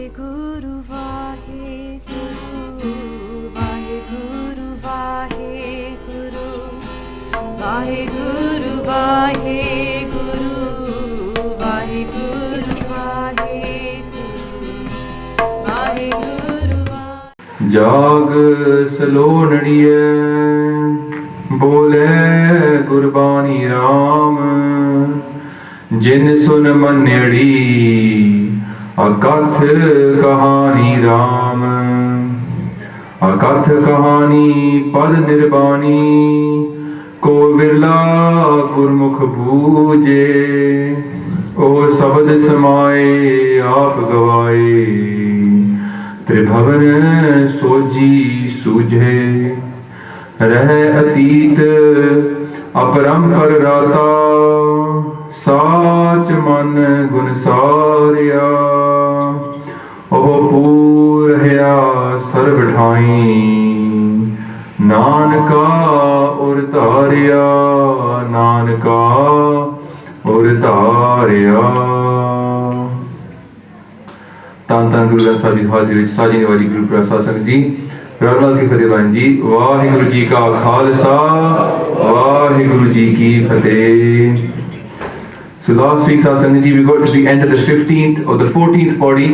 Vaheguru Vaheguru Vaheguru Vaheguru Vaheguru Vaheguru Vaheguru Vaheguru Vaheguru जाग सलोनड़िए बोले गुरबानी राम जिन सुन मन्यड़ी अकथ कहानी राम अकथ कहानी पद निर्बानी को बिरला गुरमुख बूझे ओ शब्द समाए आप गवाए त्रिभवन सोजी सूझे रह अतीत अपरंपर राता साच मन गुण सारिया ओह पूर हया सर्व ढाई नानका उर तारिया नानका उर तारिया। तान तान गुरु ग्रंथ साहिब जी हाजिर साजने वाली गुरु प्रसाद संगत जी रमल की फतेह जी वाहिगुरु जी का खालसा वाहिगुरु जी की फतेह। So last week satsang ji we got to the end of the 15th or the 14th body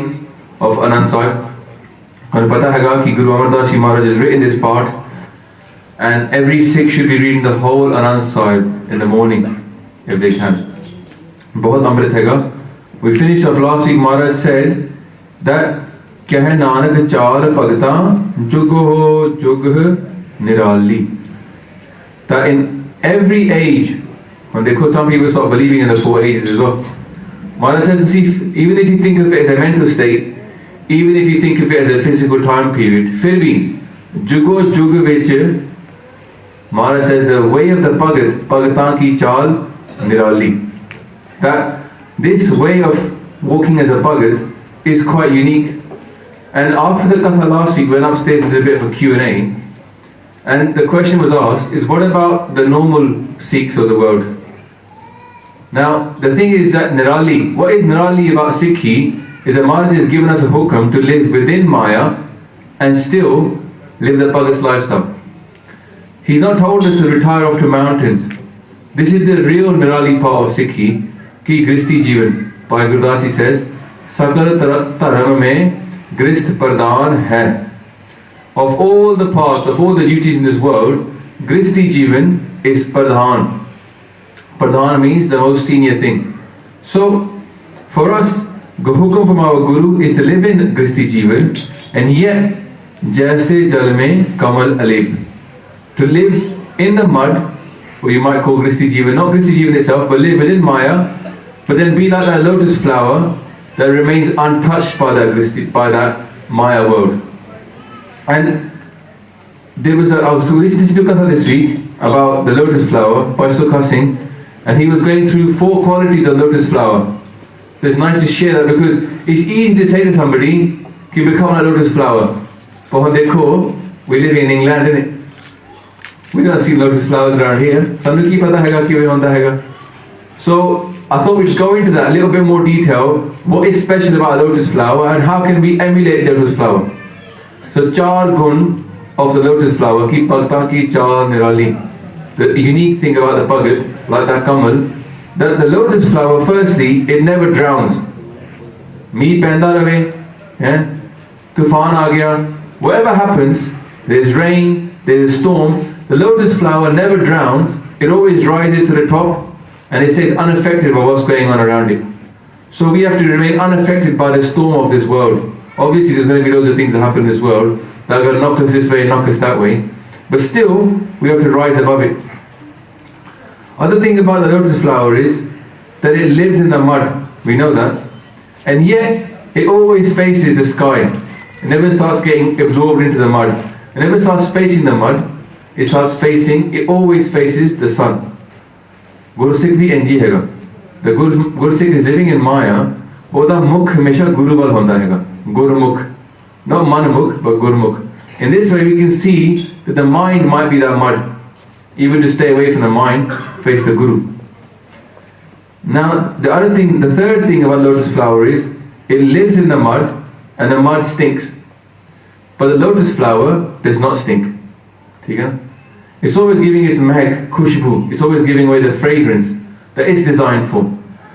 of Anand Sahib. And pata hai ki Guru Amardas Ji Maharaj has written this part and every Sikh should be reading the whole Anand Sahib in the morning if they can. Bahut amrit hai. We finished off last week. Maharaj said that kya hai nanak chaal bhagta jug ho jug nirali. That in every age, and some people start believing in the 4 ages as well. Maharaj says, see, even if you think of it as a mental state, even if you think of it as a physical time period, fir bhi jugo jug vich, Maharaj says the way of the bhagatan ki chaal nirali. That this way of walking as a bhagat is quite unique. And after the katha last week, we went upstairs and did a bit of a Q&A, and the question was asked is, what about the normal Sikhs of the world? Now, the thing is that Nirali, what is Nirali about Sikhi is that Maharaj has given us a hukam to live within Maya and still live the Bhagat's lifestyle. He's not told us to retire off to mountains. This is the real Nirali part of Sikhi, ki Gristi Jeevan. Bhai Gurdas Ji says, Sakal Dharam mein Grist Pradhan hai. Of all the paths, of all the duties in this world, Gristi Jeevan is Pradhan. Pradhan means the most senior thing. So, for us, Hukam from our Guru is to live in Gristi Jeevan, and yet, Jaise Jal mein Kamal Alep. To live in the mud, or you might call Gristi Jeevan, not Gristi Jeevan itself, but live within Maya, but then be like that lotus flower that remains untouched by that Maya world. And there was I was listening to Katha this week about the lotus flower by Sukha Singh, and he was going through 4 qualities of lotus flower. So it's nice to share that because it's easy to say to somebody, you become a lotus flower. But dekho, we live in England, isn't it? We don't see lotus flowers around here. So I thought we'd go into that a little bit more detail. What is special about a lotus flower and how can we emulate the lotus flower? So 4 gun of the lotus flower, ki bhakta ki chaal nirali. The unique thing about the bhagat, like that kamal, that the lotus flower, firstly, it never drowns. Meet penda rahe, tufan aa gaya, whatever happens, there's rain, there's a storm, the lotus flower never drowns, it always rises to the top and it stays unaffected by what's going on around it. So we have to remain unaffected by the storm of this world. Obviously there's going to be loads of things that happen in this world that are going to knock us this way and knock us that way, but still we have to rise above it. Other thing about the lotus flower is that it lives in the mud, we know that, and yet it always faces the sky. It never starts getting absorbed into the mud. It never starts facing the mud, it always faces the sun. Guru Sikh bhi NG hega. The Guru Sikh is living in Maya, oda mukh hamesha Guru wal honda hega. Guru mukh. Not man mukh, but Guru mukh. In this way we can see that the mind might be that mud. Even to stay away from the mind, face the Guru. Now, the third thing about lotus flower is, it lives in the mud, and the mud stinks. But the lotus flower does not stink. ठीक है? It's always giving its mehak, khushbu. It's always giving away the fragrance that it's designed for.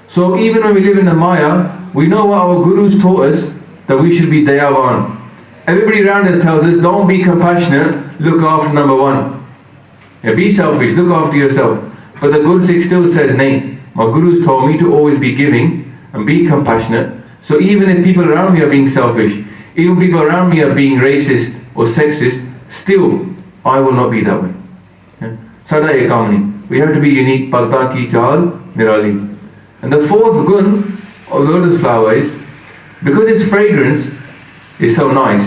So even when we live in the Maya, we know what our gurus taught us, that we should be dayavan. Everybody around us tells us, don't be compassionate, look after number one. Yeah, be selfish, look after yourself. But the Guru Sikh still says, nay, my gurus told me to always be giving and be compassionate. So even if people around me are being selfish, even people around me are being racist or sexist, still, I will not be that way. Sada ekamni. We have to be unique. Bhakta ki chal nirali. And the fourth gun of lotus flower is, because its fragrance is so nice,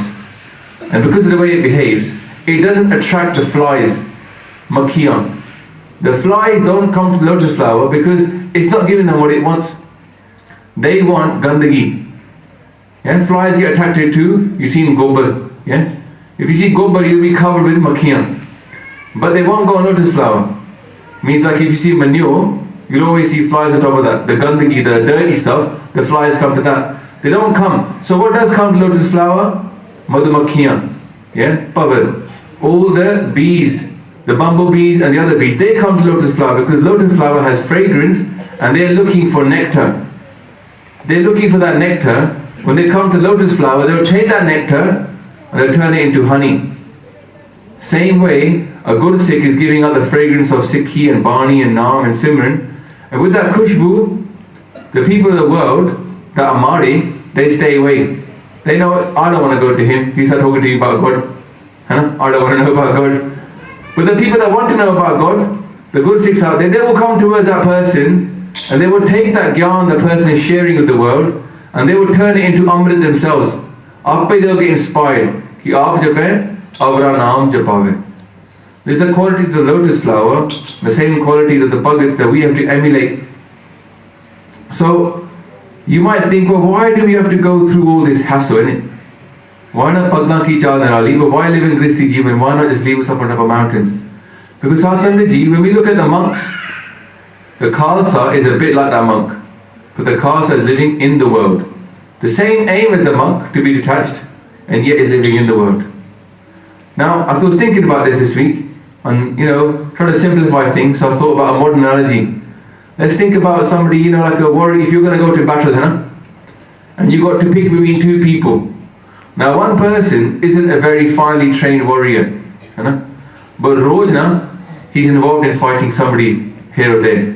and because of the way it behaves, it doesn't attract the flies, makiyan. The flies don't come to lotus flower because it's not giving them what it wants. They want gandagi. Yeah? Flies get attracted to, you see in gobar. Yeah? If you see gobar, you'll be covered with makiyan. But they won't go on lotus flower. Means like if you see manure, you'll always see flies on top of that. The gandagi, the dirty stuff, the flies come to that. They don't come. So what does come to lotus flower? Madhumakhiyan. Yeah? Pavar. All the bees, the bumblebees and the other bees, they come to lotus flower because lotus flower has fragrance and they're looking for nectar. They're looking for that nectar. When they come to lotus flower, they'll take that nectar and they'll turn it into honey. Same way, a good Sikh is giving out the fragrance of Sikhi and Bani and Naam and Simran. And with that khushbu, the people of the world that are Mari, they stay away. They know, I don't want to go to him. He's not talking to you about God. Huh? I don't want to know about God. But the people that want to know about God, the good Sikhs out there, they will come towards that person and they will take that gyan the person is sharing with the world and they will turn it into Amrit themselves. Aapay they'll get inspired. Ki aap jape, avra naam japave. This is the qualities of the lotus flower, the same qualities of the bhagats that we have to emulate. So, you might think, well, why do we have to go through all this hassle, innit? Why not Pagna ki chal narali? But why live in Gristi Jeevan? Why not just leave us up on top of mountains? Because Sasandaji, when we look at the monks, the Khalsa is a bit like that monk. But the Khalsa is living in the world. The same aim as the monk, to be detached, and yet is living in the world. Now, I was thinking about this week, and trying to simplify things, so I thought about a modern analogy. Let's think about somebody, like a warrior. If you're going to go to battle, and you got to pick between two people. Now, one person isn't a very finely trained warrior, but Roj, he's involved in fighting somebody here or there.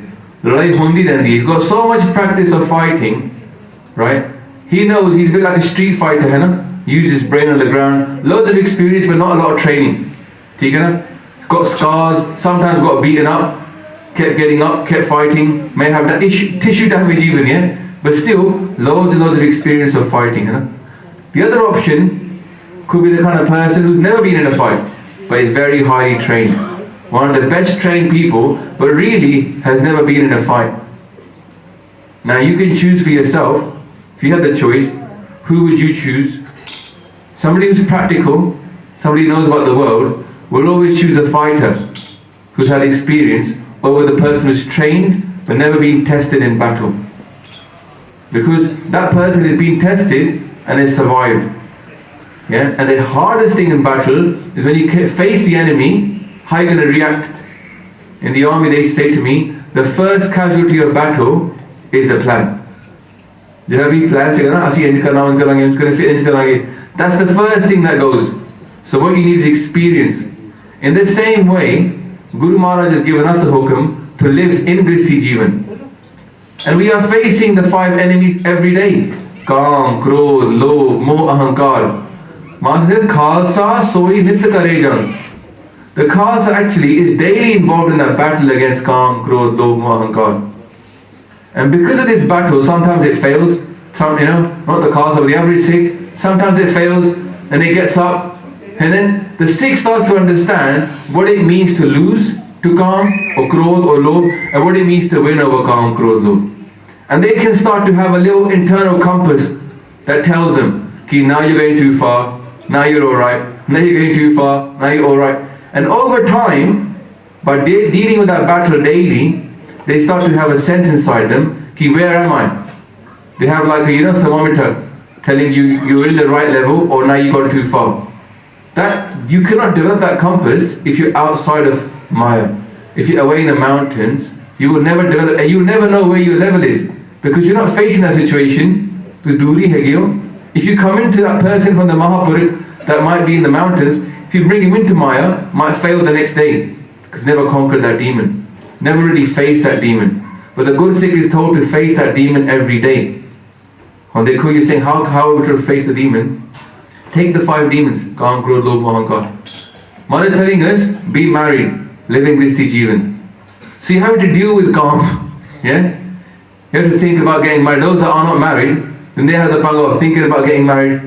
He's got so much practice of fighting, right? He knows he's a bit like a street fighter, uses his brain on the ground, loads of experience but not a lot of training. Got scars, sometimes got beaten up, kept getting up, kept fighting, may have that tissue damage even, but still loads and loads of experience of fighting. The other option could be the kind of person who's never been in a fight but is very highly trained. One of the best trained people but really has never been in a fight. Now you can choose for yourself, if you had the choice, who would you choose? Somebody who's practical, somebody who knows about the world, will always choose a fighter who's had experience over the person who's trained but never been tested in battle. Because that person is being tested and has survived. Yeah? And the hardest thing in battle is when you face the enemy, how are you going to react? In the army they say to me, the first casualty of battle is the plan. That's the first thing that goes. So what you need is experience. In the same way, Guru Maharaj has given us the hukum to live in Gristi Jeevan. And we are facing the 5 enemies every day. Kaam, Krodh, Lobh, Moh, Ahankar. Maharaj says, Khalsa soi nit kare jan. The Khalsa actually is daily involved in that battle against Kaam, Krodh, Lobh, Moh, Ahankar. And because of this battle, sometimes it fails. Not the Khalsa, but the average Sikh. Sometimes it fails, and it gets up. And then the Sikh starts to understand what it means to lose to Kaam or Krodh or Lobh, and what it means to win over Kaam, Krodh, Lobh. And they can start to have a little internal compass that tells them, Ki, now you're going too far, now you're alright, now you're going too far, now you're alright. And over time, by dealing with that battle daily, they start to have a sense inside them, Ki, where am I? They have like a thermometer. telling you you're in the right level or now you've gone too far. That you cannot develop that compass if you're outside of Maya. If you're away in the mountains, you will never develop, and you will never know where your level is because you're not facing that situation. If you come into that person from the Mahapuruk that might be in the mountains, if you bring him into Maya, might fail the next day because never conquered that demon, never really faced that demon. But the good Sikh is told to face that demon every day. On the you're saying how are we to face the demon? Take the 5 demons. Kaam, Krodh, Lobh, Moh, Ahankar. Mother telling us, be married, living Gristi Jeevan. So you have to deal with Kaam. Yeah? You have to think about getting married. Those that are not married, then they have the power of thinking about getting married.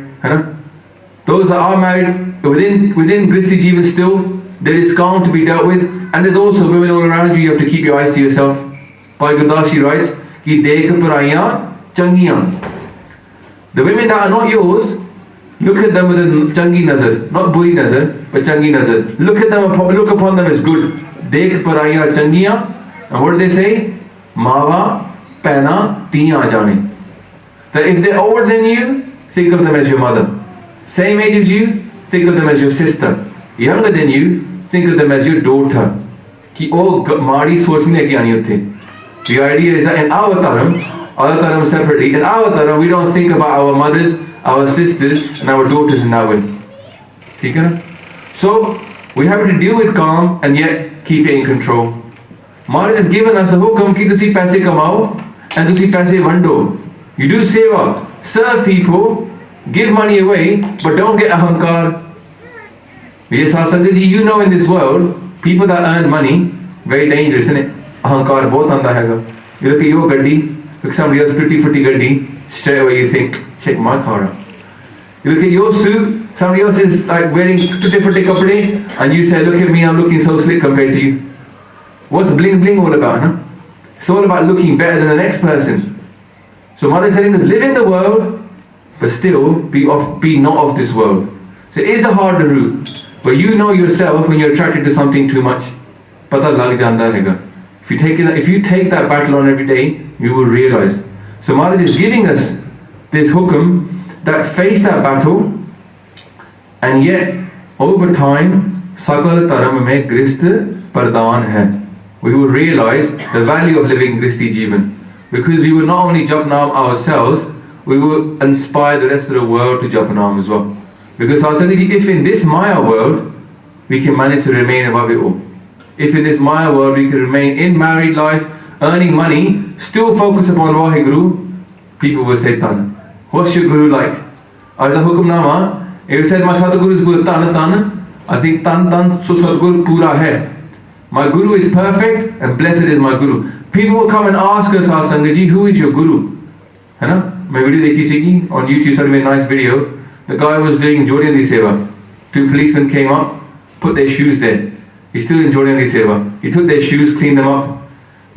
Those that are married, within Gristi Jeevan still, there is Kaam to be dealt with. And there's also women all around you have to keep your eyes to yourself. Bhai Gurdas Ji writes, Ki dekh paraiyan changiyan. The women that are not yours, look at them with a changi nazar, not buri nazar, but changi nazar. Look at them, look upon them as good. Dekh paraiya changiya. And what do they say? Mawa, pehna, tiya jane. That if they're older than you, think of them as your mother. Same age as you, think of them as your sister. Younger than you, think of them as your daughter. Ki oh maadi soch nahi leke aani utthe. The idea is that in our Dharam separately, in our Dharam we don't think about our mothers, our sisters and our daughters in that way. ठीक है ना? So we have to deal with Kaam and yet keep it in control. Maharaj has given us a hukam ki tusi paise kamao and tusi paise vando. You do seva, serve people, give money away, but don't get ahankar. Yes, Sangat ji, you know in this world, people that earn money, very dangerous, isn't it? Ahankar bahut aanda hai. You look at your gaddi, look at somebody else's pretty gaddi, straight away you think, check my car out. You look at your suit, somebody else is like wearing pretty kapde, and you say, look at me, I'm looking so slick compared to you. What's bling bling all about, huh? It's all about looking better than the next person. So Mother is telling us, live in the world, but still be not of this world. So it is a harder route, but you know yourself when you're attracted to something too much. Pata lag janda rahega. If you take that battle on every day, you will realize. So Maharaj is giving us this hukum that face that battle, and yet over time, Sakal Dharam mein Grist Pardhan hai. We will realize the value of living Gristi Jeevan. Because we will not only jap naam ourselves, we will inspire the rest of the world to jap naam as well. Because if in this Maya world, we can manage to remain above it all. If in this Maya world we can remain in married life, earning money, still focus upon Vaheguru, people will say Tana. What's your Guru like? As a Hukamnama, if you said my Sadhguru is good, Tana, I think Tan so Sadhguru pura hai. My Guru is perfect and blessed is my Guru. People will come and ask us, Sangaji, who is your Guru? Hai na? My video dekhi si on YouTube, saw a nice video. The guy was doing Jodian Di Seva. 2 policemen came up, put their shoes there. He's still in Jodian Di Seva. He took their shoes, cleaned them up.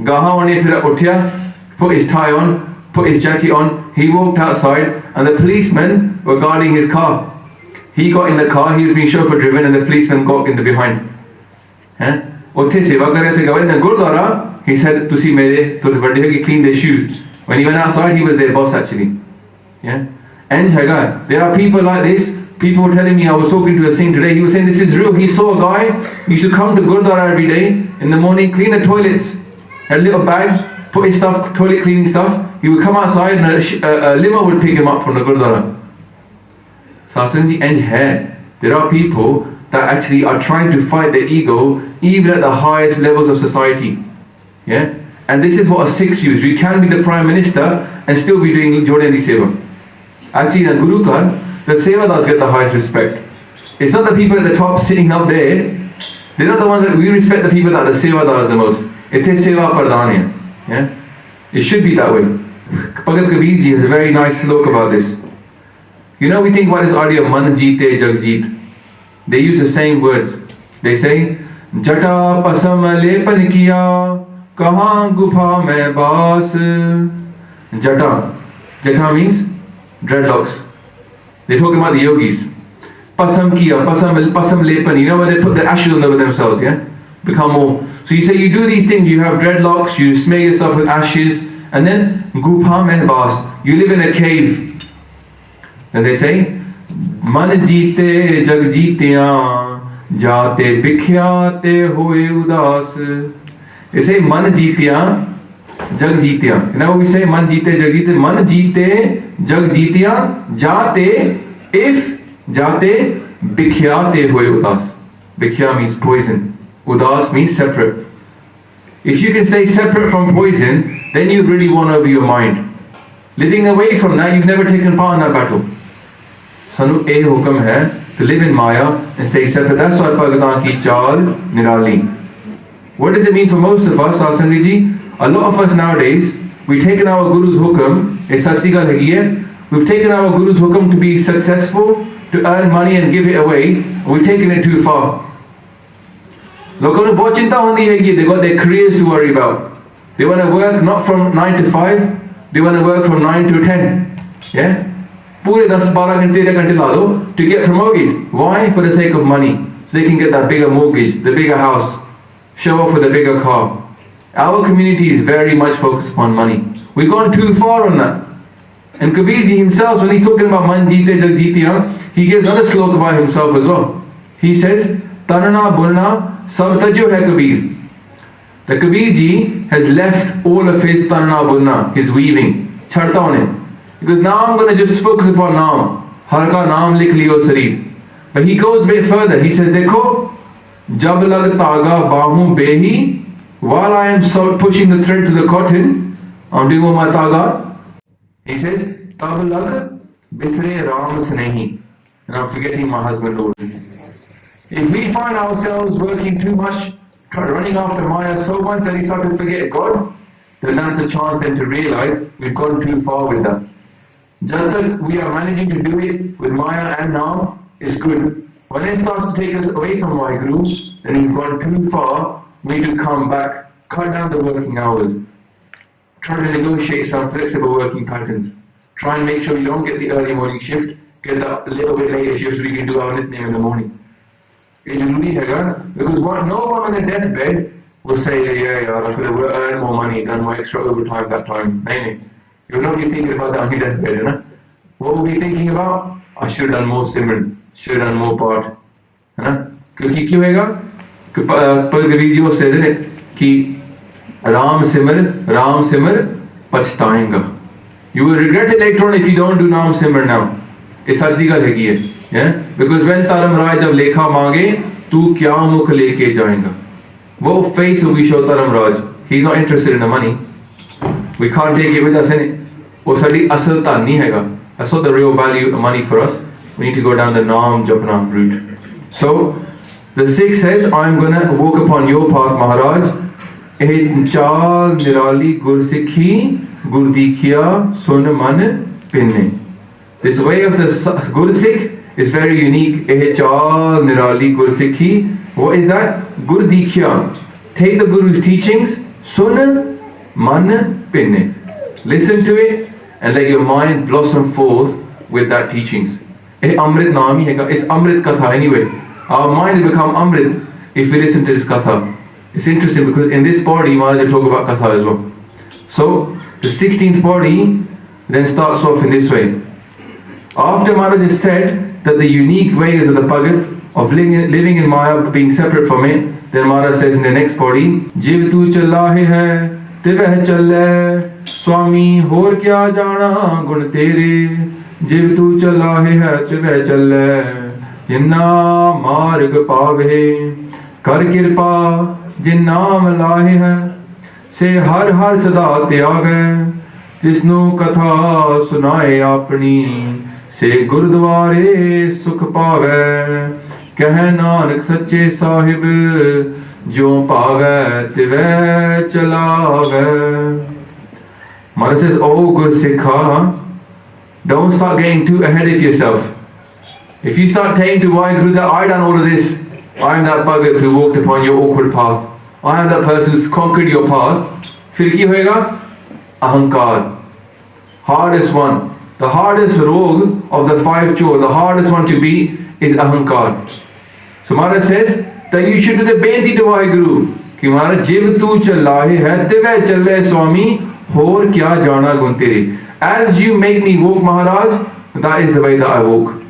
Gaha one phira uthya, put his tie on, put his jacket on. He walked outside and the policemen were guarding his car. He got in the car, he was being chauffeur driven and the policeman got in the behind. Uthe seva kar rahe se in the Gurdwara, he said, Tusi mere thode bade ho ki clean their shoes. When he went outside, he was their boss actually. Yeah? And there are people like this. People were telling me, I was talking to a Singh today, he was saying this is real. He saw a guy, he used to come to Gurdwara every day in the morning, clean the toilets, had a little bag, put his stuff, toilet cleaning stuff. He would come outside and a limo would pick him up from the Gurdwara. There are people that actually are trying to fight their ego even at the highest levels of society. Yeah? And this is what a Sikh views. We can be the Prime Minister and still be doing Jodian Di Seva. Actually in a Guru Kar, the Sevadars get the highest respect. It's not the people at the top sitting up there. They're not the ones that we respect, the people that are the Sevadars the most. It is Seva Pardhanya. Yeah? It should be that way. Bhagat Kabir ji has a very nice slok about this. You know, we think about this idea of Man Jeete Jagjeet. They use the same words. They say, Jata pasam lepan kiya, kahan gufa mein baas. Jata. Jata means dreadlocks. They're talking about the yogis. Pasam kiya, pasam lepan. You know when they put the ashes on over themselves, yeah? Become more. So you say you do these things, you have dreadlocks, you smear yourself with ashes, and then gufa mein baas. You live in a cave. And they say, मन जीते जग जीतिया जाते बिख्या ते होए उदास. They say मन जीतिया जग Jitiya. You know what we say? मन जीते जग जीते. मन जीते जग जीतिया जाते, if जाते बिख्या ते होए उदास. Bikhya means poison. Udas means separate. If you can stay separate from poison, then you really won over your mind. Living away from that, you've never taken part in that battle. Sanu eh hukam hai to live in Maya and stay separate. That's why Bhagavatam ki chal nirali. What does it mean for most of us, Sasangi ji? A lot of us nowadays, we've taken our Guru's hukam, we've taken our Guru's hukam to be successful, to earn money and give it away, and we've taken it too far. Look, they got their careers to worry about. They want to work not from 9 to 5, they want to work from 9 to 10. Yeah? Pure 10-12 घंटे ला दो to get promoted. Why? For the sake of money. So they can get that bigger mortgage, the bigger house, show off with a bigger car. Our community is very much focused upon money. We've gone too far on that. And Kabir ji himself, when he's talking about man jeete jag jeetiya, he gives another sloka by himself as well. He says, Tanna bulna sab tajo hai Kabir. The Kabir ji has left all of his tanna bulna, his weaving, chhadta on it. Because now I'm going to just focus upon naam. Har ka naam likh liyo sareer. But he goes a bit further. He says, Dekho, jab lag taga bahu behi, while I am pushing the thread to the cotton, I'm doing all my taga. He says, tab lag bisre ram snehi. And I'm forgetting my husband already. If we find ourselves working too much, running after Maya so much that we start to forget God, then that's the chance then to realize we've gone too far with that. Just that we are managing to do it with Maya and now is good. When it starts to take us away from my Guru, then we've gone too far, we need to come back, cut down the working hours, try to negotiate some flexible working patterns, try and make sure you don't get the early morning shift, get the little bit later shift so we can do our listening in the morning. Because no one on a deathbed will say, yeah, I should have earned more money, done my extra overtime that time. No. You'll not be thinking about that on your deathbed, right? What will be thinking about? I should have done more simran, should have done more part. Because क्यों होगा? Kabir ji वो said it कि राम सिमर पछताएंगा. You will regret it later on if you don't do नाम सिमर now. ये सच दी गल हैगी है. Yeah? Because when Dharamraj जब लेखा मांगे, तू क्या मुख लेके जाएगा? वो face we show Dharamraj. He's not interested in the money. We can't take it with us in it. वो साड़ी असल धन नहीं हैगा. That's not the real value of money for us. We need to go down the Naam Japna route. So the Sikh says, I'm going to walk upon your path, Maharaj. Eh chal nirali gur sikhi gur dikhiya sun man pinne. This way of the Gur Sikh is very unique. Eh chal nirali gur sikhi. What is that? Gur dikhiya. Take the Guru's teachings. Sun man pinne. Listen to it and let your mind blossom forth with that teachings. Eh Amrit naam hi hai. It's Amrit Katha anyway. Our mind will become Amrit if we listen to this Katha. It's interesting because in this body, Maharaj talk about Katha as well. So the 16th body then starts off in this way. After Maharaj has said that the unique ways of the Bhagat of living in Maya, being separate from it, then Maharaj says in the next body, Jiv tu challahe hai, tiveh challe, Swami hor kya jana gun tere, Jiv tu challahe hai, tiveh challe, Jinna marg paave, Kar kirpa, Jinnam lahe hai, Se har har sada tyage, Jisnu katha sunaye apni, Se gurdware sukh paave, Keh nanak sache sahib, Jo paave tive chalave. Maharaj says, oh good Sikha, don't start getting too ahead of yourself. If you start saying to Vaheguru that I done all of this, I am that Bhagat who walked upon your awkward path, I am that person who's conquered your path, फिर क्या होएगा? Ahankar. Hardest one. The hardest rog of the 5 chore, the hardest one to beat is Ahankar. So Maharaj says that you should do the benti to Vaheguru कि Maharaj जिव तू चलाहे है तिवै चले स्वामी होर क्या जाना गुन तेरे. As you make me walk Maharaj, that is the way that I walk.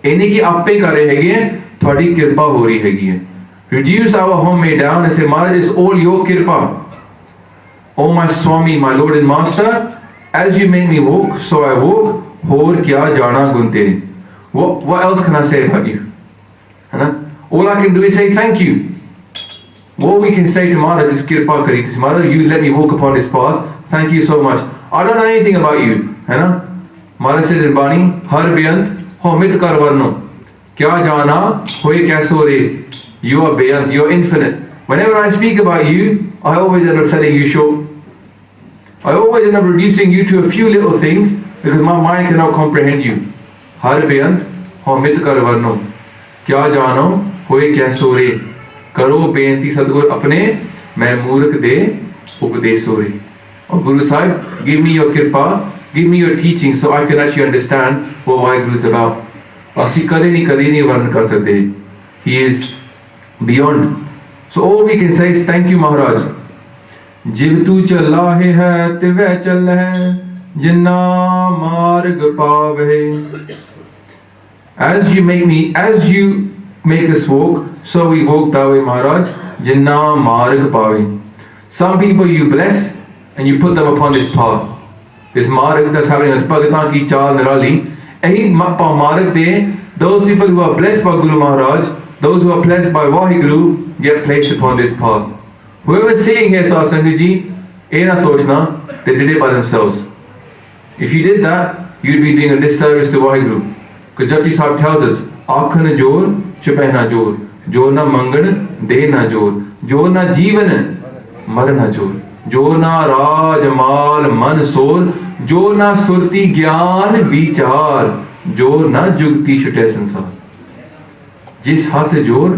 इन्हीं की आपे कर रहे हैं, थोड़ी कृपा हो रही है. Reduce our homemade down and say, Maharaj, it's all your kirpa. Oh my Swami, my Lord and Master, as you make me walk, so I walk. Hor kya jana gun tere. What else can I say about you? All I can do is say thank you. What we can say to Maharaj is kirpa kari. Maharaj, you let me walk upon this path. Thank you so much. I don't know anything about you. Maharaj says in Bani, Har Beyant, ho mit kar varno. Kya jana, hoye kaiso re. You are beyond, you are infinite. Whenever I speak about you, I always end up selling you short. I always end up reducing you to a few little things because my mind cannot comprehend you. Har beyond, ho mit kar varno. Kya jano, hoye kaiso re. Karo beinti Sadgur apne, main murk de updeso re. Oh Guru Sahib, give me your kirpa, give me your teaching so I can actually understand what Waheguru is about. Asi kade nahi varn kar sakte. He is beyond. So all we can say is thank you Maharaj. Jiv tu chala hai tive chal hai jinna marg paave. As you make us walk, so we walk that way Maharaj. Jinna marg paave. Some people you bless and you put them upon this path. This marg that's having a bhagatan ki chal nirali. Ahi marg de, those people who are blessed by Guru Maharaj, those who are blessed by Waheguru, get placed upon this path. Whoever is sitting here, Satsang Ji, eh na sochna, they did it by themselves. If you did that, you'd be doing a disservice to Waheguru. Because Japji Sahib tells us, Aakhan jor, chupeh na jor. Jor na mangan, de na jor. Jor na jeevan, mar na jor. Jor na raj, mal, man, soul. Jor na surti, gyan, vichar. Jor na jugti, shute sansar. जिस हाथ जोर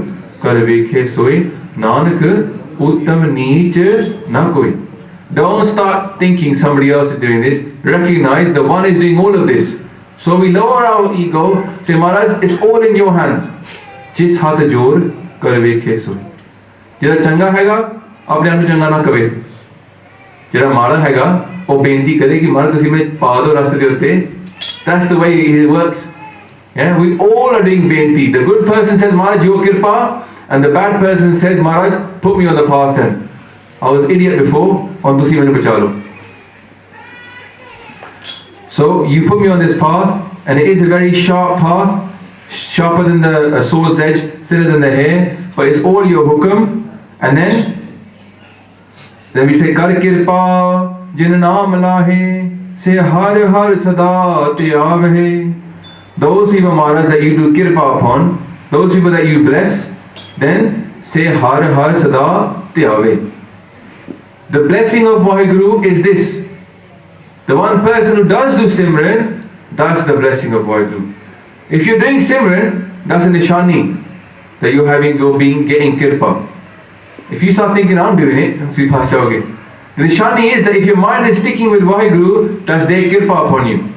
कर वेखे सोए नानक उत्तम नीच ना कोई. Don't start thinking somebody else is doing this. Recognize the one is doing all of this. So we lower our ego. Say Maharaj, it's all in your hands. जिस हाथ जोर कर वेखे सोए. जिहड़ा चंगा हैगा अपने आप ਨੂੰ ਚੰਗਾ ਨਾ ਕਵੇ. ਜਿਹੜਾ ਮਾੜਾ ਹੈਗਾ ਉਹ ਬੇਨਤੀ ਕਰੇ ਕਿ ਮਾਰਾ ਤੁਸੀਂ ਮੈਨੂੰ ਪਾ ਦਿਓ ਰਸਤੇ ਦੇ ਉੱਤੇ. That's the way it works. Yeah, we all are doing benti. The good person says, Maharaj, your kirpa, and the bad person says, Maharaj, put me on the path then. I was idiot before, on tusi mainu bachalo. So you put me on this path, and it is a very sharp path, sharper than the sword's edge, thinner than the hair, but it's all your hukum. And then we say, Kar kirpa, jin naam lahe, say har har sada te aave. Those people, Maharaj, that you do kirpa upon, those people that you bless, then say har har sada tyave. The blessing of Waheguru is this. The one person who does do Simran, that's the blessing of Waheguru. If you're doing Simran, that's a nishani that you're getting kirpa. If you start thinking, I'm doing it, you pass out again. The nishani is that if your mind is sticking with Waheguru, that's their kirpa upon you.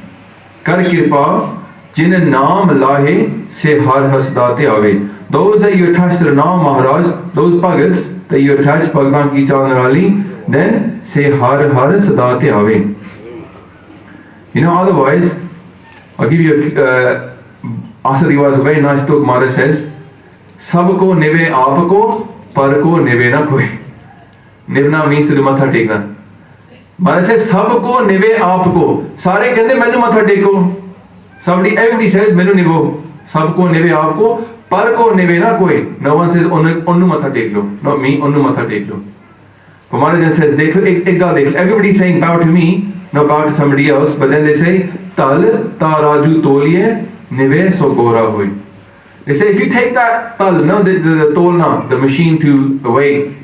Kar kirpa, Jin naam lahe se har hasdate ave. Those that you attach to the naam Maharaj, those bhagats that you attach Bhagavan ki chalnarali, then say har har sadate ave. You know, otherwise, I'll give you Asadi was a very nice talk. Maharaj says, Sabko neve aapko, parko neve na koi. Nivna means to do matha tekna. Maharaj says, Sabko neve aapko. Sare kehte mainu matha teko. Everybody says, Menu nivo. Sabko neve aapko, parko neve na koi. No one says, Onnu matha tek lo. Not me, Onnu matha tek lo. But Maharaj says, everybody is saying, bow to me, not bow to somebody else. But then they say, Tal ta raju toliye, neve so gora hoi. They say, if you take that tal, no, the tolna, the machine to weigh,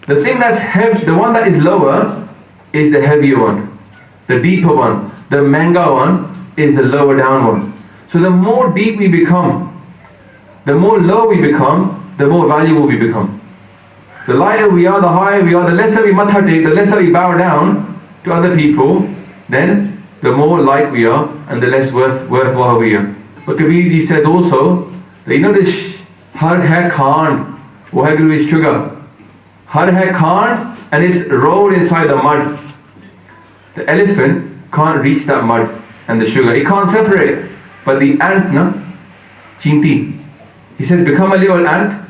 the thing that's heavy, the one that is lower, is the heavier one. The deeper one, the manga one, is the lower down one. So the more deep we become, the more low we become, the more valuable we become. The lighter we are, the higher we are, the less that we matha take, the less that we bow down to other people, then the more light we are and the less worthwhile we are. But Kabirji says also, that you know this har hai khand, Waheguru is sugar. Har hai khand, and it's rolled inside the mud. The elephant can't reach that mud. and the sugar. It can't separate. But the ant, na, chinti, he says, become a little ant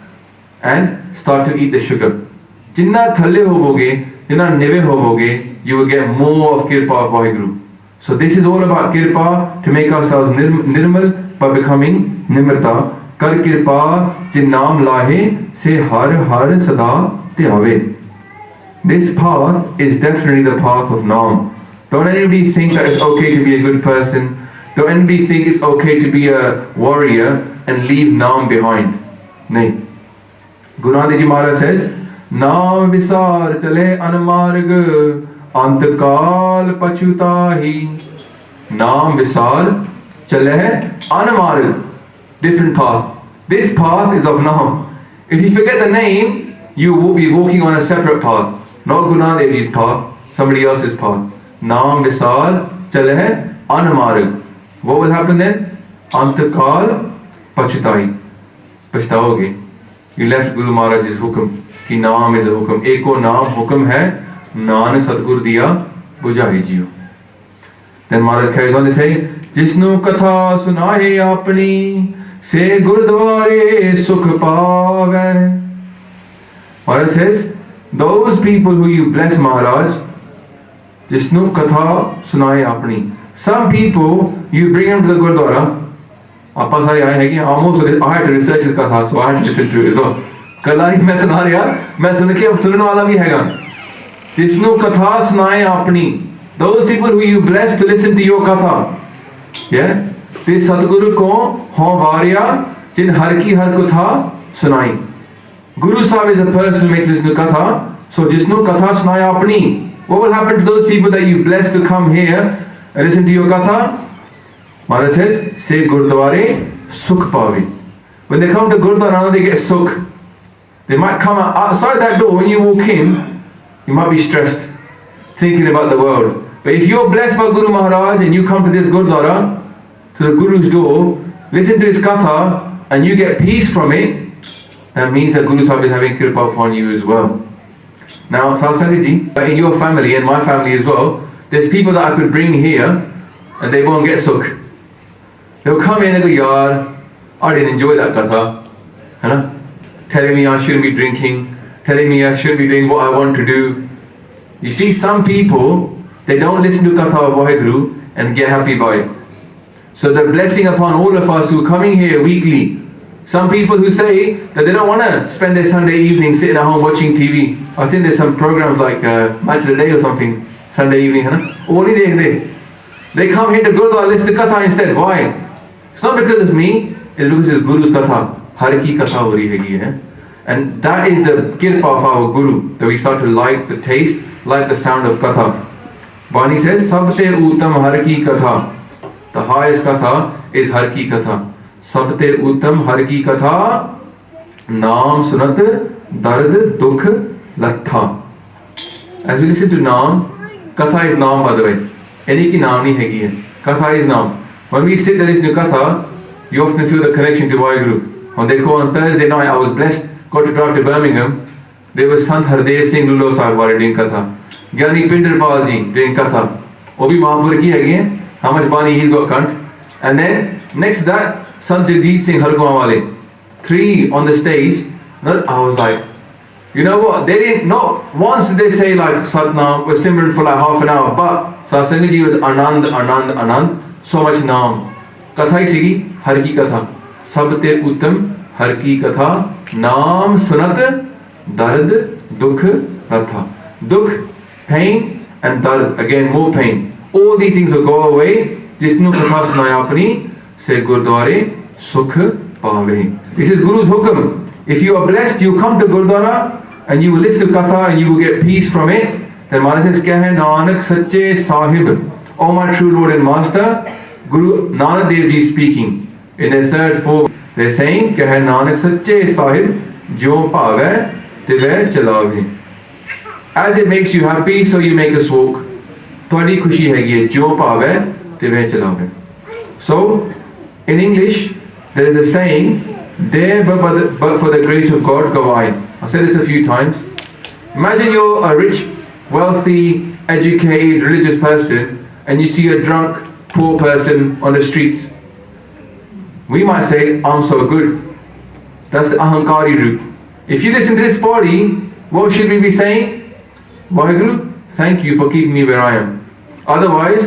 and start to eat the sugar. Jinna thalle hovoge, jinna neve hovoge, you will get more of kirpa of Vaheguru. So this is all about kirpa, to make ourselves nirmal by becoming nimrta. Kar kirpa jin naam lahe se har har sada tyave. This path is definitely the path of Naam. Don't anybody think that it's okay to be a good person. Don't anybody think it's okay to be a warrior and leave Naam behind. Nahin. Guru Nanak Ji Maharaj says, Naam visar chale anmarg antakal pachutahi. Naam visar chale anmarg. Different path. This path is of Naam. If you forget the name, you will be walking on a separate path. Not Guru Nanak Dev Ji's path, somebody else's path. Naam visar chale anmarg. What will happen then? Antakal pachutai. Pachtaoge. You left Guru Maharaj's hukum. Ki naam is a hukum. Eko naam hukum hai. Naan Sadgur diya bujai jiyo. Then Maharaj carries on to say, Jisnu katha sunahe apni se gurdware sukh paave. Maharaj says, those people who you bless, Maharaj, Jisnu katha sunaye apni. Some people, you bring them to the Gurdwara. Aapa sare aaye hain ki almost I had to research his katha, so I had to listen to it. So, kalari main suna raha, main sun ke ab sunne wala bhi hai. Jisnu katha sunaye apni. Those people who you bless to listen to your katha. Yeah? This Sadguru ko ho varya jin har ki har katha sunai. Guru Sahib is a person who makes Jisnu Katha. So Jisnu Katha Sunaya Apni. What will happen to those people that you bless to come here and listen to your Katha? Maharaj says, say Gurdware Sukh Pavi. When they come to Gurdwara, they get Sukh. They might come outside that door. When you walk in, you might be stressed, thinking about the world. But if you're blessed by Guru Maharaj and you come to this Gurdwara, to the Guru's door, listen to his Katha, and you get peace from it, that means that Guru Sahib is having kripa upon you as well. Now, Sasangi, in your family and my family as well, there's people that I could bring here and they won't get sukh. They'll come in and go, Yaar, I didn't enjoy that katha. Telling me I shouldn't be drinking, telling me I shouldn't be doing what I want to do. You see, some people, they don't listen to katha of Vaheguru and get happy by it. So the blessing upon all of us who are coming here weekly. Some people who say that they don't want to spend their Sunday evening sitting at home watching TV. I think there's some programs like Match of the Day or something, Sunday evening. Only they come here to Gurdwara, listen to Katha instead. Why? It's not because of me, it's because it's Guru's Katha. Har ki Katha ho rahi hai. And that is the kirpa of our Guru, that we start to like the taste, like the sound of Katha. Bani says, Sabse Uttam Har ki Katha. The highest Katha is Har ki Katha. Sabte uttam har ki katha, naam sunat dard dukh latha. As we listen to naam, katha is naam, by the way. Any ki naam nahi hai hai. Katha is naam. When we sit and listen to katha, you often feel the connection to Vaheguru. On Thursday night, I was blessed, got to drive to Birmingham. There was Sant Hardev Singh Lulo Sahib doing katha. Gyani Pinderpal ji doing katha. Wo bhi Mahampur ki hai. How much bani he's got kant. And then next to that, Sant Jagjit Singh Hargawale, 3 on the stage. I was like, you know what? They didn't, not once did they say like Satnam was Simran for like half an hour, but Satsang Ji was Anand, Anand, Anand, so much Naam. Katha hi sigi, Har ki Katha. Sabte Uttam Har ki Katha, Naam Sunat Dard Dukh Ratha. Dukh, pain, and Dard, again more pain. All these things will go away. Jisnu Katha Sunaya Apni se Gurdware Sukh Paave. This is Guru's hukum. If you are blessed, you come to Gurdwara and you will listen to Katha and you will get peace from it. Then Maharaj says, Kya hai Nanak Sache Sahib. O my true Lord and Master, Guru Nanak Dev Ji speaking. In the third form, they're saying, Kya hai Nanak Sache Sahib, Jo Paave, Tive Chalave. As it makes you happy, so you make us walk. Twadi khushi hai ye, Jo Paave, Tive Chalave. So, in English, there is a saying, there but for the grace of God go I. I've said this a few times. Imagine you're a rich, wealthy, educated, religious person and you see a drunk, poor person on the streets. We might say, I'm so good. That's the ahankari route. If you listen to this body, what should we be saying? Vaheguru, thank you for keeping me where I am. Otherwise,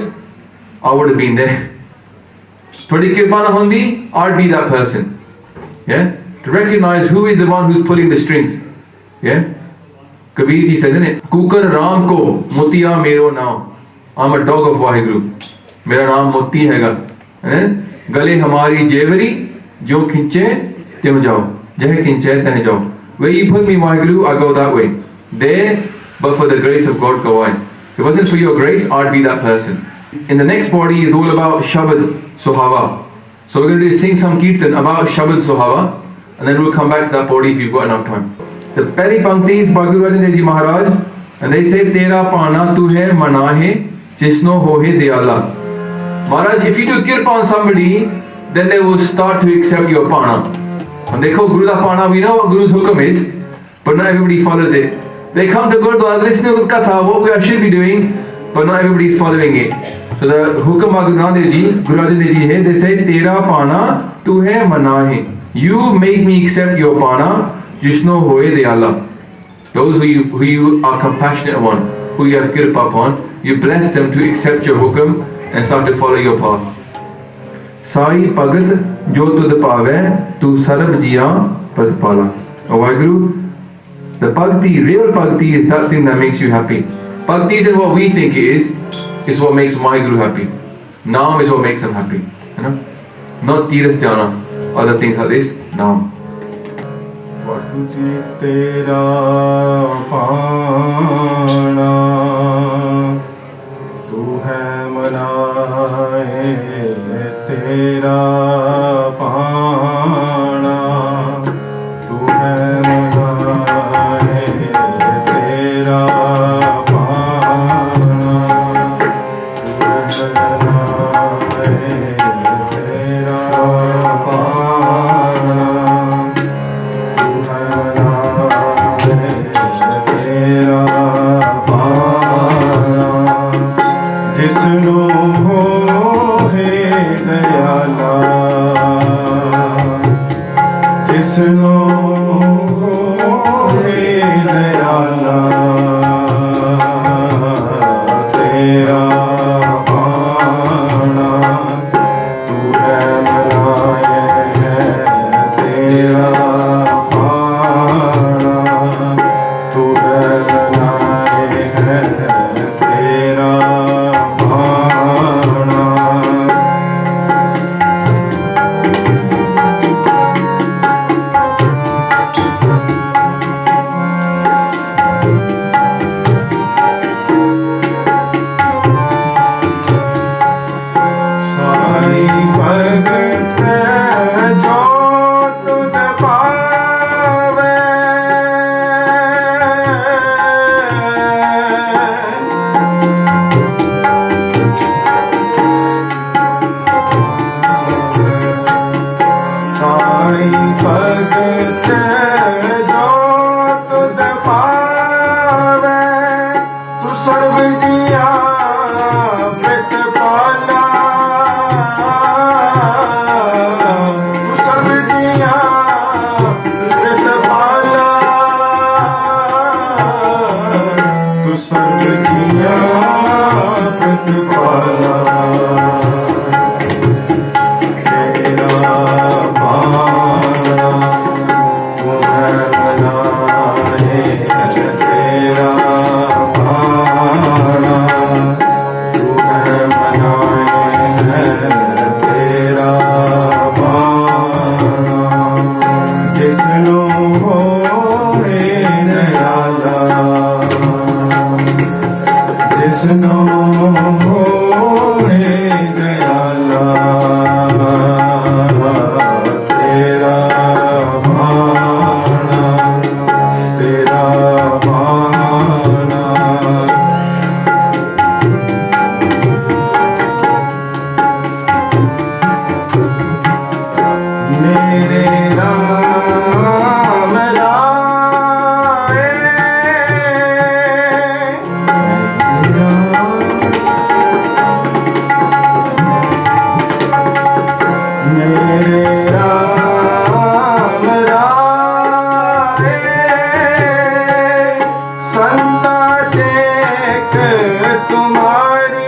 I would have been there. Thodi kirpa na hundi, I'd be that person. Yeah? To recognize who is the one who's pulling the strings. Yeah? Kabir ji says, isn't it? Kukar Ram ko, Mutiya mero naam. I'm a dog of Vaheguru. Mera naam Muti haiga. Gale hamari jewari, jo khinche, tyo jao. Jahe khinche, teh jao. Where you put me, Vaheguru, I go that way. There, but for the grace of God, go on. If it wasn't for your grace, I'd be that person. In the next body is all about Shabad Sohava. So we're going to sing some Kirtan about Shabad Sohava, and then we'll come back to that body if you've got enough time. The Pehli Pankti is by Guru Arjan Dev Ji Maharaj, and they say, Tera Pana Tu Hai Manahe Jisno Hohe Diyala. Maharaj, if you do kirpa on somebody, then they will start to accept your Pana. And they call Guru da Pana, we know what Guru's hukam is, but not everybody follows it. They come to Gurdwara, listen to Katha, what we should be doing, but not everybody is following it. So the hukam of Guru Anand Dev Ji, Guru Arjan Dev Ji hai, they say, Tera Pana Tu Hai Manahe. You make me accept your Pana, Jisno Hoye Diyala. Those who you are compassionate upon, who you have kirpa upon, you bless them to accept your hukam and start to follow your path. Sai Pagat Jo Tud Pave Tu Sarab Jiya Pratpala. Oh Vaheguru, the bhakti, real bhakti is that thing that makes you happy. Bhakti isn't what we think it is, it's what makes my Guru happy. Naam is what makes him happy. You know? Not Tiras Jana, other things like this. Naam. Tera Pana Tu hai manaye Tera Pana Tu hai manaye Tera Pana Tu hai manaye Tera Pana जिसनो होए दयाला जिसनो होए दयाला तेरा पाना तू है मनाए है तेरा पाना तू है मनाए है तेरा तुम्हारी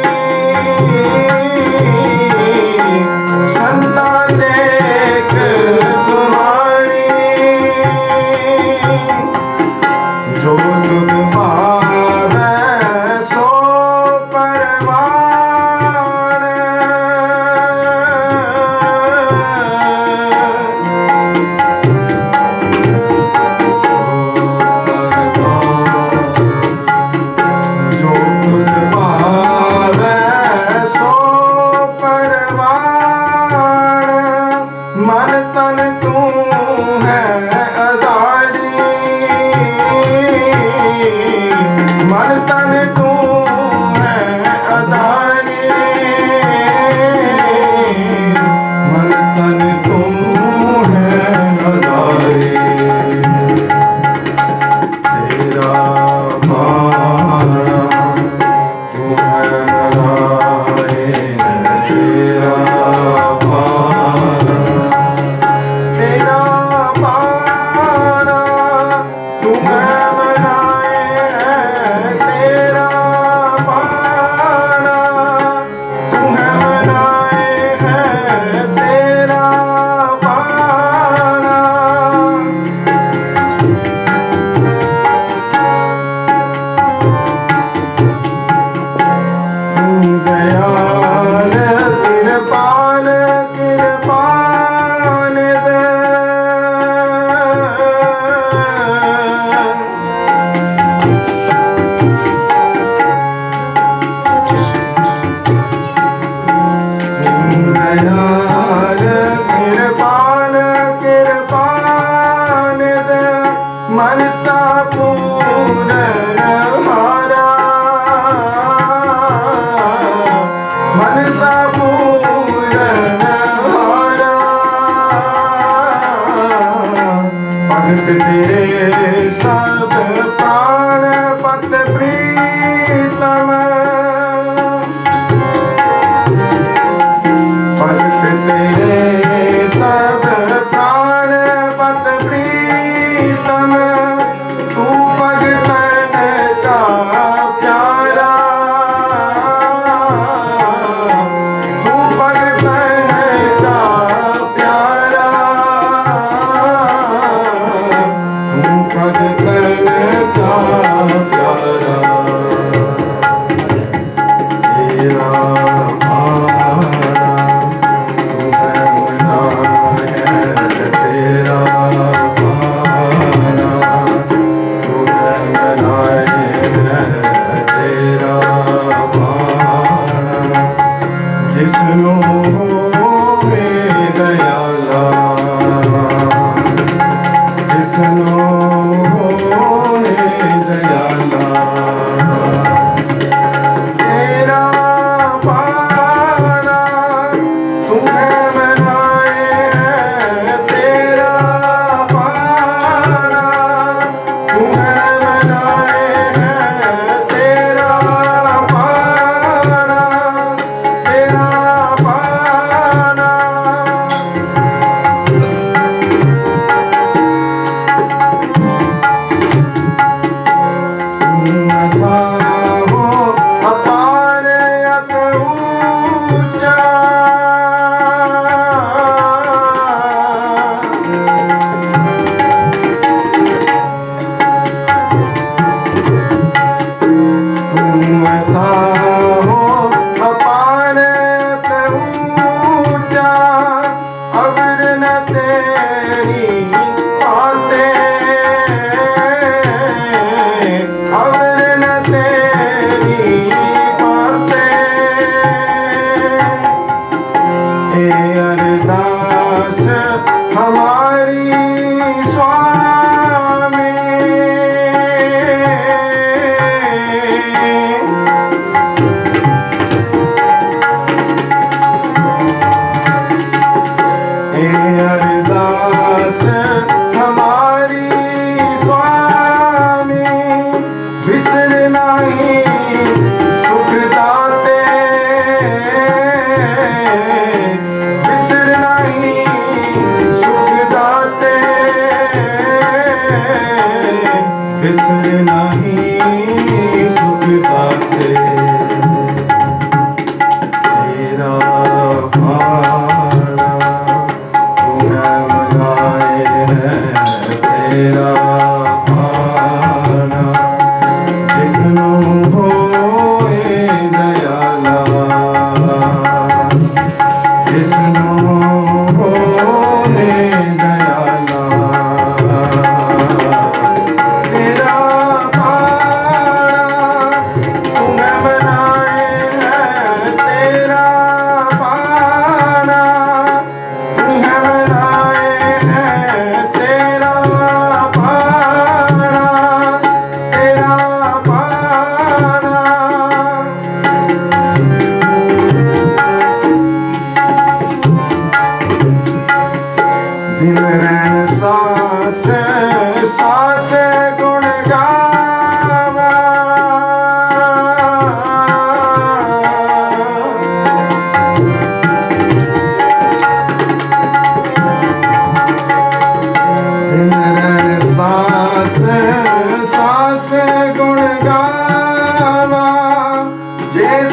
सन्ना देख तुम्हारी जो तुम पावै सो परमार जो तुम पावै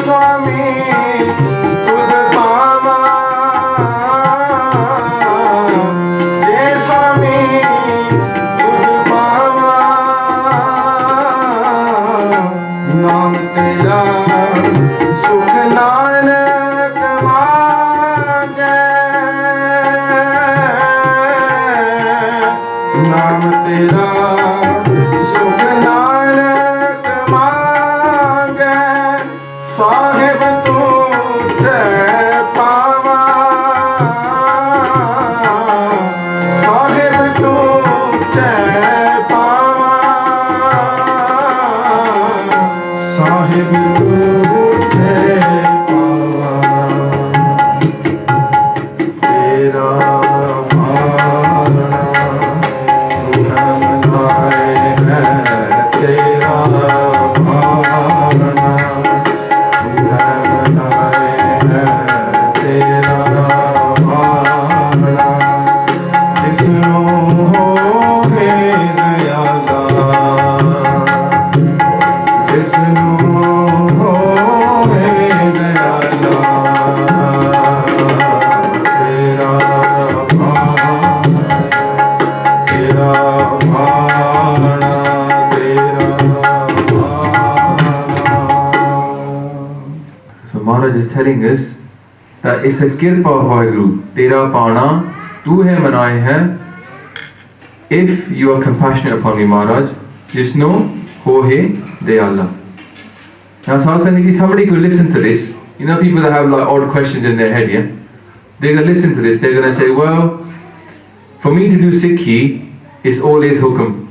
स्वामी खुद पावा, जे स्वामी खुद पावा, नाम तेरा सुख नानक मांगे, नाम तेरा सुख नानक मांगे, साहिब तुझे पावा, साहिब तुझे पावा, साहिब तुझे पावा, तेरा माना सुखम नाय है, तेरा माना सुखम नाय है, तेरा माना जिसनो होवे दयाला, जिसनो होवे दयाला, तेरा माना, तेरा माना, तेरा माना. So Maharaj is telling us that it's a kirpa of Vaheguru. Tera paana, tu hai manaye hai. If you are compassionate upon me, Maharaj, just know, ho he dayala. Now, Satsang, somebody could listen to this. You know, people that have like odd questions in their head, yeah? They're going to listen to this. They're going to say, well, for me to do Sikhi, it's always hukum.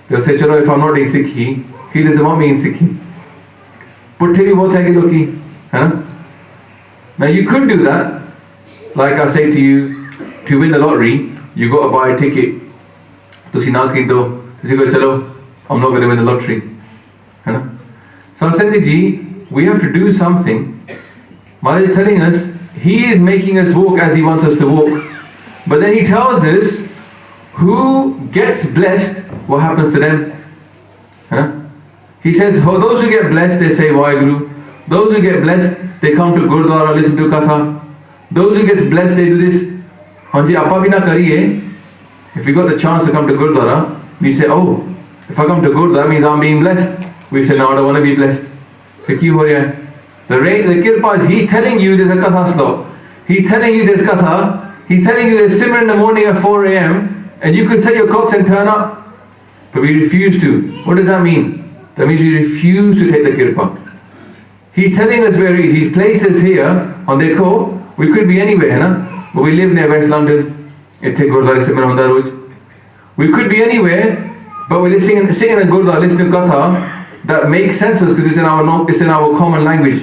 They'll say, chalo, if I'm not doing Sikhi, he doesn't want me in Sikhi. Putte bhi bahut hai ki loki, hai na? Now, you could do that. Like I say to you, to win the lottery, you got to buy a ticket. Tusi na khido, tusi go, chalo, I'm not going to win the lottery. Hai na? So, Sandhi ji, we have to do something. Maharaj is telling us, he is making us walk as he wants us to walk. But then he tells us, who gets blessed, what happens to them? Huh? He says, oh, those who get blessed, they say Vaheguru. Those who get blessed, they come to Gurdwara, listen to Katha. Those who get blessed, they do this. Hanji, appa bhi na kariye. If we got the chance to come to Gurdwara, we say, oh, if I come to Gurdwara, means I'm being blessed. We say, no, I don't want to be blessed. So, ki ho raha hai? The kirpa is, he's telling you there's a Katha slot. He's telling you there's Katha. He's telling you there's simmer in the morning at 4 a.m. and you could set your clocks and turn up. But we refuse to. What does that mean? That means we refuse to take the kirpa. He's telling us where he is. He's placed us here on Dekho. We could be anywhere, na? But we live near West London. We could be anywhere, but we're singing a Gurdwara, listening to Katha that makes sense to us because it's in our common language.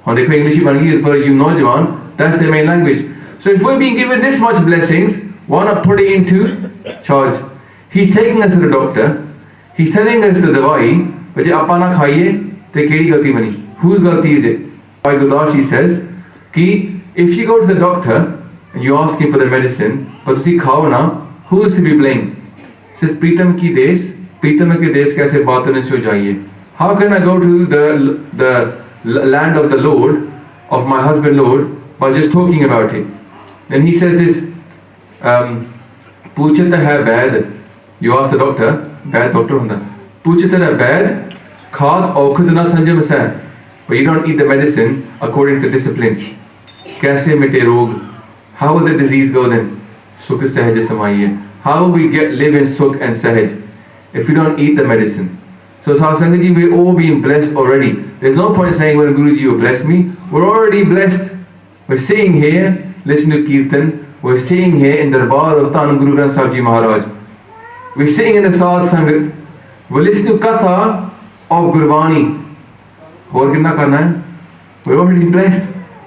On Dekho English for you Naujawan, that's their main language. So if we're being given this much blessings, why not put it into charge? He's taking us to the doctor. He's telling us the dawai, but appa na khaiye, te kedi galti bani? Whose galti is it? Bhai Gurdashi says, ki if you go to the doctor and you ask him for the medicine, but tusi khao na, who is to be blamed? He says, Pritam ki des, Pritam ke des kaise baatan se ho jaiye? How can I go to the land of the Lord, of my husband Lord, by just talking about it? Then he says this, Puchata hai bad. You ask the doctor, bad doctor hunda. Puchata hai bad, khad aukhud na sanjam sa. But you don't eat the medicine according to discipline. Kaise mite rog? How will the disease go then? Sukh sahaj samaiye. How will we live in sukh and sahaj if we don't eat the medicine? So Satsang, we're all being blessed already. There's no point saying, well, Guruji, you bless me. We're already blessed. We're sitting here, listening to Kirtan. We're sitting here in the Darbar of Tan Guru Granth Sahib Ji Maharaj. We're sitting in the Sadh Sangat. We're listening to Katha of Gurbani. We're already blessed.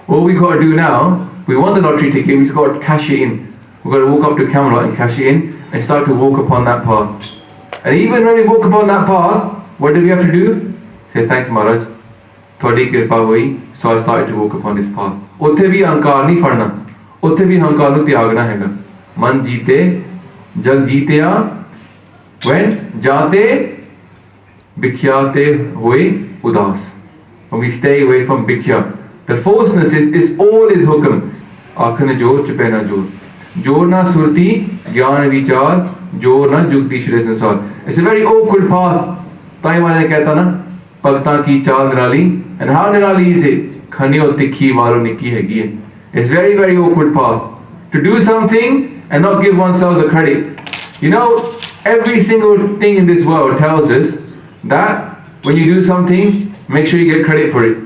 What we got to do now, we won the lottery ticket, we just got to cash it in. We've got to walk up to Camelot and cash it in and start to walk upon that path. And even when we walk upon that path, what do we have to do? Say, thanks Maharaj. Thodi kirpa hui, so I started to walk upon this path. Utthe bhi ahankar nahi farna. Utthe bhi ahankar nu tyagna hega. Man jeete, jag jeetya, when jaate, bikhyate hoye udas. and we stay away from bikya. The falseness is all is hukam. Akhne jor chupena jor. Jor na surti, gyan vichar, jor na jugti shre sansar. It's a very awkward path. Taiwan ne kehta na, bhagtan ki chaal nirali. And how nirali is it? Khanyo tikhi walo nikki hegi hai. It's very, very awkward path. To do something and not give oneself the credit. You know, every single thing in this world tells us that when you do something, make sure you get credit for it.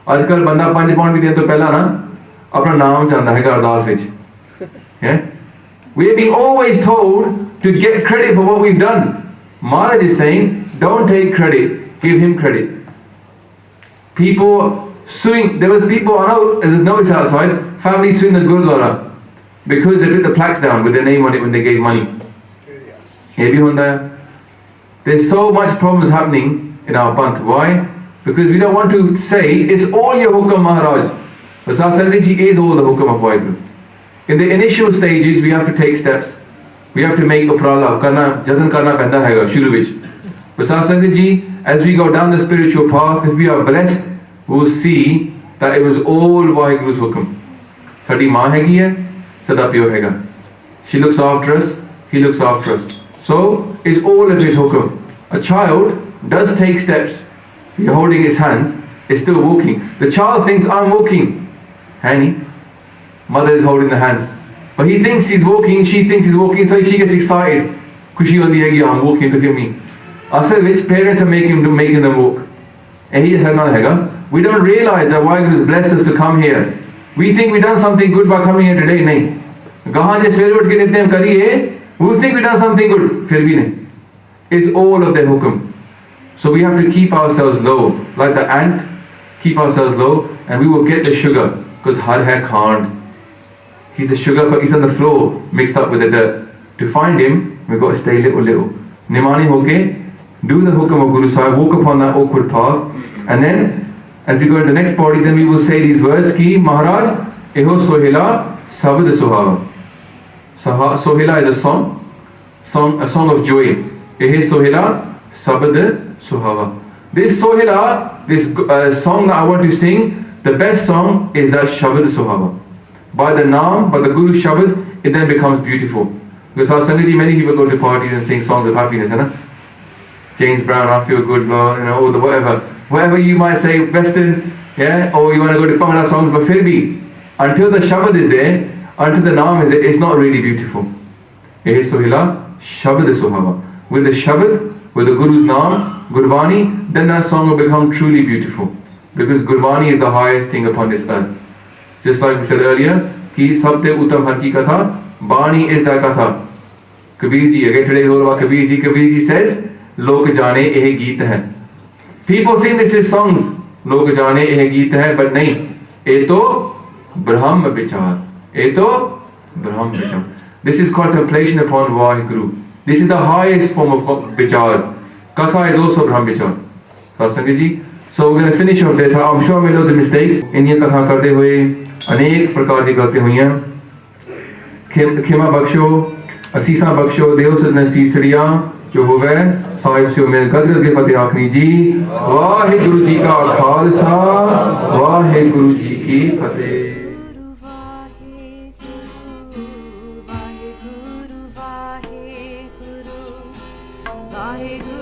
आजकल बंदा 5 pound भी देने तो पहला ना अपना नाम जानता है अरदास विच. Yeah? We are being always told to get credit for what we've done. Maharaj is saying, don't take credit, give him credit. People suing, there was people, I know, there's notice outside, families suing the Gurdwara because they put the plaques down with their name on it when they gave money. There's so much problems happening in our Panth. Why? Because we don't want to say, it's all your hukam Maharaj. Vasant Sangha is all the hukam of Vaheguru. In the initial stages, we have to take steps. We have to make uprala, karna, jatan karna penda hai shuru vich. Vasant Sangha, as we go down the spiritual path, if we are blessed, we will see that it was all Vaheguru's hukam. Sadi maa hegi hai, sada piyo hega. She looks after us, he looks after us. So, it's all of his hukam. A child does take steps. You're holding his hands, is still walking. The child thinks, I'm walking. Hani, mother is holding the hands. But he thinks he's walking, she thinks he's walking, so she gets excited. Kushi hoti hai ki I'm walking, look at me. Asal which parents are making them walk. And he has not hega. We don't realize that Vaheguru has blessed us to come here. We think we've done something good by coming here today. Nahi. Gahan je sਵੇਰੇ ਉੱਠ ਕੇ ਨਿਤਨੇਮ ਕਰੀਏ, we think we've done something good. फिर भी नहीं. It's all of their hukam. So we have to keep ourselves low, like the ant, keep ourselves low, and we will get the sugar, because har hai khand. He's the sugar, but he's on the floor, mixed up with the dirt. To find him, we've got to stay little. Nimani hoke, do the hukam of Guru Sahib, walk upon that awkward path, and then, as we go to the next body, then we will say these words, ki Maharaj, eho sohila sabad sohava. Sohila is a song of joy. Ehe sohila sabad Suhava. This Sohila, this song that I want to sing, the best song is that Shabad Suhava. By the Naam, by the Guru Shabad, it then becomes beautiful. Because our Sanghaji, many people go to parties and sing songs of happiness, right? James Brown, I feel good, Lord, all the whatever. Whatever you might say, Western, yeah, or you want to go to Bangla songs, but Firbi, until the Shabad is there, until the Naam is there, it's not really beautiful. Ehe Sohila, Shabad Suhava. With the Shabad, with the Guru's Naam, Gurbani, then that song will become truly beautiful. Because Gurbani is the highest thing upon this earth. Just like we said earlier, Ki Sabte Uttam Har Ki Katha, Bani is the Katha. Kabir ji, again today all about Kabir ji says, Lok Jane Ehe Geet Hai. People think this is songs, Lok Jane Ehe Geet Hai, but nahi. Eto Brahm Vichar. Eto Brahm Vichar. This is contemplation upon Vaheguru. This is the highest form of Vichar. Katha is also Brahm Vichar. Sanghaji. So we're going to finish off this. I'm sure we know the mistakes. इन्हीं कथा करते हुए अनेक प्रकार की गलतियां हुई हैं. खिमा बख्शो, असीसा बख्शो, देव सदन सीसरिया जो होवे साहिब से उम्मीद कदर के फतेह आखनी जी. वाहेगुरु जी का खालसा, वाहेगुरु जी की फतेह. Vaheguru